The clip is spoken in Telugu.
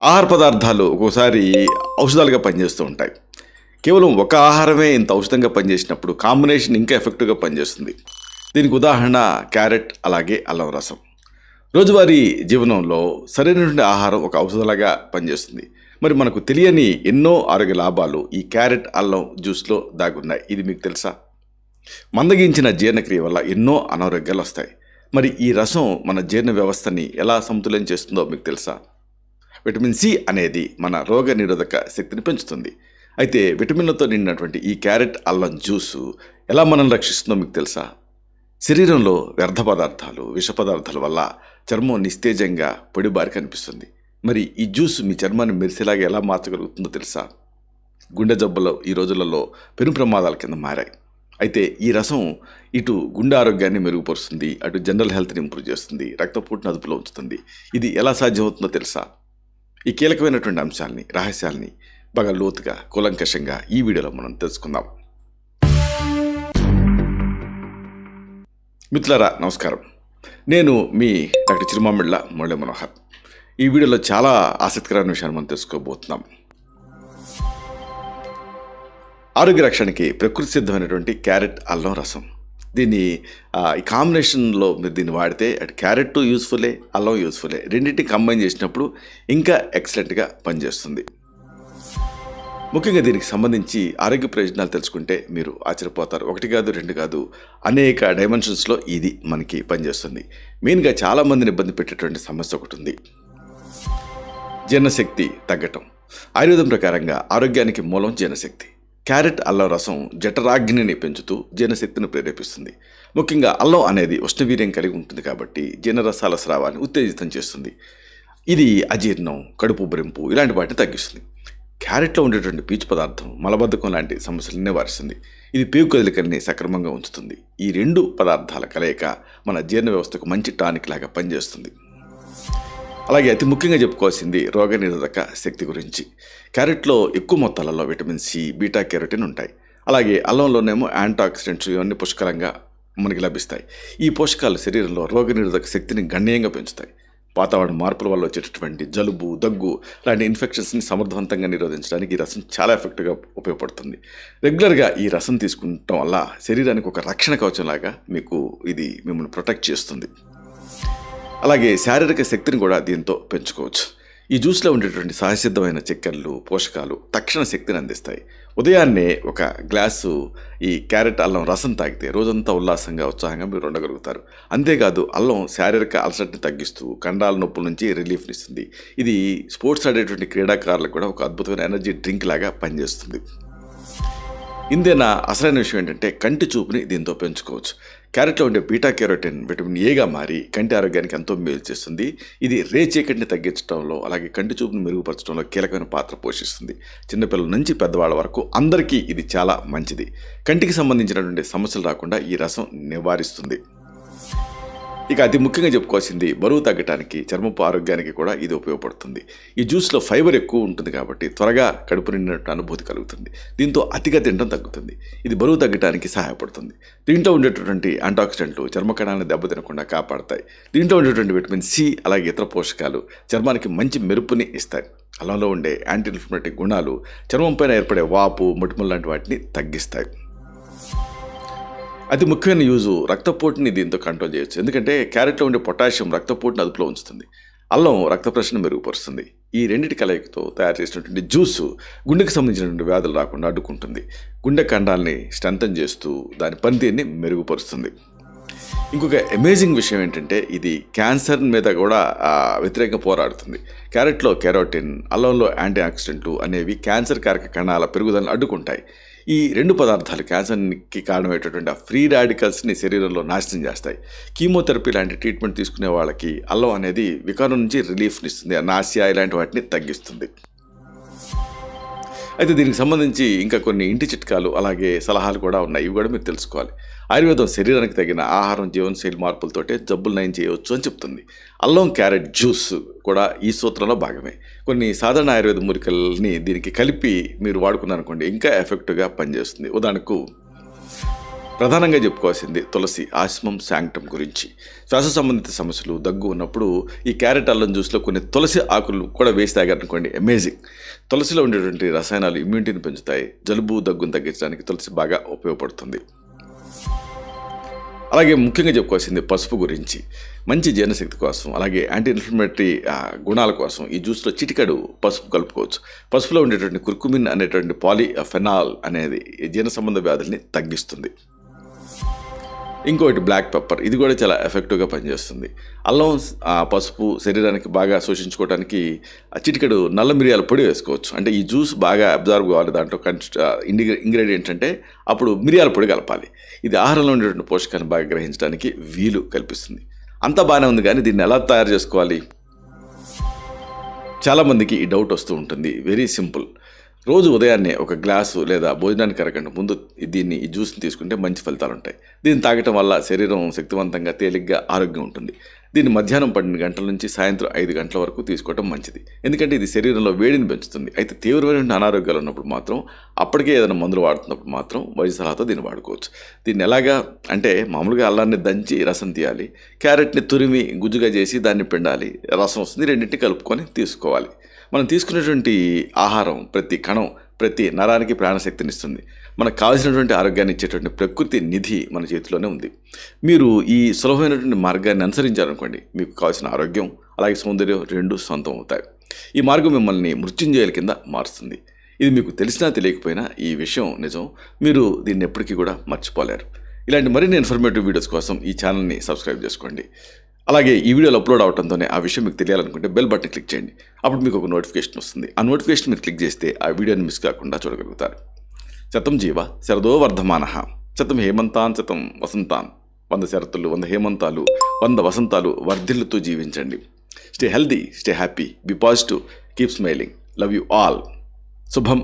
ఆహార పదార్థాలు ఒక్కోసారి ఔషధాలుగా పనిచేస్తూ ఉంటాయి. కేవలం ఒక ఆహారమే ఇంత ఔషధంగా పనిచేసినప్పుడు కాంబినేషన్ ఇంకా ఎఫెక్టివ్‌గా పనిచేస్తుంది. దీనికి ఉదాహరణ క్యారెట్ అలాగే అల్లం రసం. రోజువారీ జీవనంలో సరైనటువంటి ఆహారం ఒక ఔషధంలాగా పనిచేస్తుంది. మరి మనకు తెలియని ఎన్నో ఆరోగ్య లాభాలు ఈ క్యారెట్, అల్లం జ్యూస్‌లో దాగున్నాయి. ఇది మీకు తెలుసా? మందగించిన జీర్ణక్రియ వల్ల ఎన్నో అనారోగ్యాలొస్తాయి. మరి ఈ రసం మన జీర్ణ వ్యవస్థని ఎలా సమతుల్యం చేస్తుందో మీకు తెలుసా? విటమిన్ సి అనేది మన రోగనిరోధక శక్తిని పెంచుతుంది. అయితే విటమిన్లతో నిండినటువంటి ఈ క్యారెట్, అల్లం జ్యూసు ఎలా మనల్ని రక్షిస్తుందో మీకు తెలుసా? శరీరంలో వ్యర్థ పదార్థాలు, విష పదార్థాల వల్ల చర్మం నిస్తేజంగా పొడిబారి కనిపిస్తుంది. మరి ఈ జ్యూస్ మీ చర్మాన్ని మెరిసేలాగా ఎలా మార్చగలుగుతుందో తెలుసా? గుండె జబ్బులు ఈ రోజులలో పెను ప్రమాదాల కింద మారాయి. అయితే ఈ రసం ఇటు గుండె ఆరోగ్యాన్ని మెరుగుపరుస్తుంది, అటు జనరల్ హెల్త్ని ఇంప్రూవ్ చేస్తుంది, రక్తపోటును అదుపులో ఉంచుతుంది. ఇది ఎలా సాధ్యమవుతుందో తెలుసా? ఈ కీలకమైనటువంటి అంశాలని, రహస్యాల్ని బాగా లోతుగా, కూలంకషంగా ఈ వీడియోలో మనం తెలుసుకుందాం. మిత్రులారా నమస్కారం. నేను మీ డాక్టర్ చిరుమామిళ్ళ మురళీ మనోహర్. ఈ వీడియోలో చాలా ఆసక్తికరమైన విషయాన్ని మనం తెలుసుకోబోతున్నాం. ఆరోగ్య రక్షణకి ప్రకృతి సిద్ధమైనటువంటి క్యారెట్, అల్లం రసం. దీన్ని ఈ కాంబినేషన్లో మీరు దీన్ని వాడితే అటు క్యారెట్ యూస్ఫుల్లే, అల్లం యూస్ఫుల్లే. రెండింటిని కంబైన్ చేసినప్పుడు ఇంకా ఎక్సలెంట్గా పనిచేస్తుంది. ముఖ్యంగా దీనికి సంబంధించి ఆరోగ్య ప్రయోజనాలు తెలుసుకుంటే మీరు ఆశ్చర్యపోతారు. ఒకటి కాదు, రెండు కాదు, అనేక డైమెన్షన్స్లో ఇది మనకి పనిచేస్తుంది. మెయిన్గా చాలామందిని ఇబ్బంది పెట్టేటువంటి సమస్య ఒకటి ఉంది, జీర్ణశక్తి తగ్గటం. ఆయుర్వేదం ప్రకారంగా ఆరోగ్యానికి మూలం జీర్ణశక్తి. క్యారెట్, అల్లం రసం జఠరాగ్నిని పెంచుతూ జీర్ణశక్తిని ప్రేరేపిస్తుంది. ముఖ్యంగా అల్లం అనేది ఉష్ణవీర్యం కలిగి ఉంటుంది కాబట్టి జీర్ణరసాల స్రావాన్ని ఉత్తేజితం చేస్తుంది. ఇది అజీర్ణం, కడుపు ఉబ్బరింపు ఇలాంటి వాటిని తగ్గిస్తుంది. క్యారెట్లో ఉండేటువంటి పీచు పదార్థం మలబద్ధకం లాంటి సమస్యలను నివారిస్తుంది. ఇది పేగు కదలికల్ని సక్రమంగా ఉంచుతుంది. ఈ రెండు పదార్థాల కలయిక మన జీర్ణ వ్యవస్థకు మంచి టానిక్ లాగా పనిచేస్తుంది. అలాగే అతి ముఖ్యంగా చెప్పుకోవాల్సింది రోగనిరోధక శక్తి గురించి. క్యారెట్లో ఎక్కువ మొత్తాలలో విటమిన్ సి, బీటా కెరోటిన్ ఉంటాయి. అలాగే అల్లంలోనేమో యాంటాక్సిడెంట్స్ ఇవన్నీ పుష్కలంగా మనకి లభిస్తాయి. ఈ పోషకాలు శరీరంలో రోగనిరోధక శక్తిని గణనీయంగా పెంచుతాయి. వాతావరణ మార్పుల వల్ల వచ్చేటటువంటి జలుబు, దగ్గు లాంటి ఇన్ఫెక్షన్స్ని సమర్థవంతంగా నిరోధించడానికి ఈ రసం చాలా ఎఫెక్టివ్గా ఉపయోగపడుతుంది. రెగ్యులర్గా ఈ రసం తీసుకుంటాం వల్ల శరీరానికి ఒక రక్షణ కవచంలాగా ఇది మిమ్మల్ని ప్రొటెక్ట్ చేస్తుంది. అలాగే శారీరక శక్తిని కూడా దీంతో పెంచుకోవచ్చు. ఈ జ్యూస్లో ఉండేటువంటి సహసిద్ధమైన చక్కెరలు, పోషకాలు తక్షణ శక్తిని అందిస్తాయి. ఉదయాన్నే ఒక గ్లాసు ఈ క్యారెట్, అల్లం రసం తాగితే రోజంతా ఉల్లాసంగా, ఉత్సాహంగా మీరు ఉండగలుగుతారు. అంతేకాదు అల్లం శారీరక అలసటని తగ్గిస్తూ కండరాల నొప్పుల నుంచి రిలీఫ్నిస్తుంది. ఇది స్పోర్ట్స్ ఆడేటువంటి క్రీడాకారులకు కూడా ఒక అద్భుతమైన ఎనర్జీ డ్రింక్ లాగా పనిచేస్తుంది. ఇందేనా అసలైన విషయం ఏంటంటే కంటి చూపుని దీంతో పెంచుకోవచ్చు. క్యారెట్లో ఉండే బీటా కెరోటిన్ విటమిన్ ఏగా మారి కంటి ఆరోగ్యానికి ఎంతో మేలు చేస్తుంది. ఇది రేచీకటిని తగ్గించడంలో, అలాగే కంటి చూపును మెరుగుపరచడంలో కీలకమైన పాత్ర పోషిస్తుంది. చిన్నపిల్లల నుంచి పెద్దవాళ్ళ వరకు అందరికీ ఇది చాలా మంచిది. కంటికి సంబంధించినటువంటి సమస్యలు రాకుండా ఈ రసం నివారిస్తుంది. ఇక అతి ముఖ్యంగా చెప్పుకోవాల్సింది బరువు తగ్గడానికి, చర్మపు ఆరోగ్యానికి కూడా ఇది ఉపయోగపడుతుంది. ఈ జ్యూస్లో ఫైబర్ ఎక్కువ ఉంటుంది కాబట్టి త్వరగా కడుపు నిండినట్టు అనుభూతి కలుగుతుంది. దీంతో అతిగా తినడం తగ్గుతుంది. ఇది బరువు తగ్గడానికి సహాయపడుతుంది. దీంట్లో ఉండేటటువంటి యాంటాక్సిడెంట్లు చర్మ కణాలను దెబ్బతినకుండా కాపాడతాయి. దీంట్లో ఉండేటువంటి విటమిన్ సి అలాగే ఇతర పోషకాలు చర్మానికి మంచి మెరుపుని ఇస్తాయి. అల్లంలో ఉండే యాంటీ ఇన్ఫ్లమేటరీ గుణాలు చర్మం పైన ఏర్పడే వాపు, మొటిమలు లాంటి వాటిని తగ్గిస్తాయి. అతి ముఖ్యమైన యూజు రక్తపోటుని దీంతో కంట్రోల్ చేయొచ్చు. ఎందుకంటే క్యారెట్లో ఉండే పొటాషియం రక్తపోటుని అదుపులో ఉంచుతుంది. అల్లం రక్త ప్రసరణ మెరుగుపరుస్తుంది. ఈ రెండింటి కలయికతో తయారు చేసినటువంటి జ్యూసు గుండెకి సంబంధించినటువంటి వ్యాధులు రాకుండా అడ్డుకుంటుంది. గుండె కండాల్ని స్ట్రెంథన్ చేస్తూ దాని పనితీరుని మెరుగుపరుస్తుంది. ఇంకొక అమేజింగ్ విషయం ఏంటంటే ఇది క్యాన్సర్ మీద కూడా వ్యతిరేకంగా పోరాడుతుంది. క్యారెట్లో కెరోటిన్, అల్లంలో యాంటీ ఆక్సిడెంట్లు అనేవి క్యాన్సర్ కారక కణాల పెరుగుదలను అడ్డుకుంటాయి. ఈ రెండు పదార్థాలు క్యాన్సర్కి కారణమయ్యేటటువంటి ఫ్రీ రాడికల్స్ని శరీరంలో నాశనం చేస్తాయి. కీమోథెరపీ లాంటి ట్రీట్మెంట్ తీసుకునే వాళ్ళకి అల్లం అనేది వికారం నుంచి రిలీఫ్ని ఇస్తుంది. నాసియా ఇలాంటి వాటిని తగ్గిస్తుంది. అయితే దీనికి సంబంధించి ఇంకా కొన్ని ఇంటి చిట్కాలు అలాగే సలహాలు కూడా ఉన్నాయి. ఇవి కూడా మీరు తెలుసుకోవాలి. ఆయుర్వేదం శరీరానికి తగిన ఆహారం, జీవనశైలి మార్పులతోటే జబ్బులు నయం చేయవచ్చు అని చెప్తుంది. అల్లం, క్యారెట్ జ్యూస్ కూడా ఈ సూత్రంలో భాగమే. కొన్ని సాధారణ ఆయుర్వేద మూలికల్ని దీనికి కలిపి మీరు వాడుకున్నారనుకోండి ఇంకా ఎఫెక్టివ్గా పనిచేస్తుంది. ఉదాహరణకు ప్రధానంగా చెప్పుకోవాల్సింది తులసి ఆస్మం శాంక్టమ్ గురించి. శ్వాస సంబంధిత సమస్యలు, దగ్గు ఉన్నప్పుడు ఈ క్యారెట్ అల్లం జ్యూస్లో కొన్ని తులసి ఆకులు కూడా వేసి తాగారనుకోండి, అమేజింగ్. తులసిలో ఉండేటువంటి రసాయనాలు ఇమ్యూనిటీని పెంచుతాయి. జలుబు దగ్గును తగ్గించడానికి తులసి బాగా ఉపయోగపడుతుంది. అలాగే ముఖ్యంగా చెప్పుకోవాల్సింది పసుపు గురించి. మంచి జీర్ణశక్తి కోసం, అలాగే యాంటీ ఇన్ఫ్లమేటరీ గుణాల కోసం ఈ జ్యూస్లో చిటికెడు పసుపు కలుపుకోవచ్చు. పసుపులో ఉండేటువంటి కుర్కుమిన్ అనేటువంటి పాలిఫెనాల్ అనేది జీర్ణ సంబంధ వ్యాధుల్ని తగ్గిస్తుంది. ఇంకోటి బ్లాక్ పెప్పర్, ఇది కూడా చాలా ఎఫెక్టివ్గా పనిచేస్తుంది. అల్లం పసుపు శరీరానికి బాగా శోషించుకోవడానికి చిటికెడు నల్ల మిరియాల పొడి వేసుకోవచ్చు. అంటే ఈ జ్యూస్ బాగా అబ్జర్వ్ కావాలి, దాంట్లో ఇంగ్రీడియంట్స్ అంటే అప్పుడు మిరియాల పొడి కలపాలి. ఇది ఆహారంలో ఉండేటువంటి పోషకాన్ని బాగా గ్రహించడానికి వీలు కల్పిస్తుంది. అంతా బాగానే ఉంది, కానీ దీన్ని ఎలా తయారు చేసుకోవాలి? చాలామందికి ఈ డౌట్ వస్తూ ఉంటుంది. Very simple. రోజు ఉదయాన్నే ఒక గ్లాసు లేదా భోజనానికి అరగంట ముందు ఈ జ్యూస్ని తీసుకుంటే మంచి ఫలితాలు ఉంటాయి. దీన్ని తాగటం వల్ల శరీరం శక్తివంతంగా, తేలిగ్గా, ఆరోగ్యం ఉంటుంది. దీన్ని మధ్యాహ్నం 12 గంటల నుంచి సాయంత్రం 5 గంటల వరకు తీసుకోవడం మంచిది. ఎందుకంటే ఇది శరీరంలో వేడిని పెంచుతుంది. అయితే తీవ్రమైన అనారోగ్యాలు ఉన్నప్పుడు మాత్రం, అప్పటికే ఏదైనా మందులు వాడుతున్నప్పుడు మాత్రం వైద్య సలహాతో దీన్ని వాడుకోవచ్చు. దీన్ని ఎలాగా అంటే, మామూలుగా అల్లాన్ని దంచి రసం తీయాలి, క్యారెట్ని తురిమి గుజ్జుగా చేసి దాన్ని పిండాలి, రసం వస్తుంది, రెండింటిని కలుపుకొని తీసుకోవాలి. మనం తీసుకునేటువంటి ఆహారం ప్రతి కణం, ప్రతి నరానికి ప్రాణశక్తినిస్తుంది. మనకు కావాల్సినటువంటి ఆరోగ్యాన్ని ఇచ్చేటువంటి ప్రకృతి నిధి మన చేతిలోనే ఉంది. మీరు ఈ సులభమైనటువంటి మార్గాన్ని అనుసరించారనుకోండి, మీకు కావాల్సిన ఆరోగ్యం అలాగే సౌందర్యం రెండూ సొంతం అవుతాయి. ఈ మార్గం మిమ్మల్ని మృత్యుంజయుల కింద మారుస్తుంది. ఇది మీకు తెలిసినా తెలియకపోయినా ఈ విషయం నిజం. మీరు దీన్ని ఎప్పటికీ కూడా మర్చిపోలేరు. ఇలాంటి మరిన్ని ఇన్ఫర్మేటివ్ వీడియోస్ కోసం ఈ ఛానల్ని సబ్స్క్రైబ్ చేసుకోండి. అలాగే ఈ వీడియోలో అప్లోడ్ అవడంతోనే ఆ విషయం మీకు తెలియాలనుకుంటే బెల్ బటన్ క్లిక్ చేయండి. అప్పుడు మీకు ఒక నోటిఫికేషన్ వస్తుంది. ఆ నోటిఫికేషన్ మీరు క్లిక్ చేస్తే ఆ వీడియోని మిస్ కాకుండా చూడగలుగుతారు. శతం జీవ శరదో వర్ధమానః, శతం హేమంతాన్ శతం వసంతాన్. 100 శరతులు, 100 హేమంతాలు, 100 వసంతాలు వర్ధిల్లుతూ జీవించండి. Stay healthy, stay happy, be positive, keep smiling. Love you all. శుభం.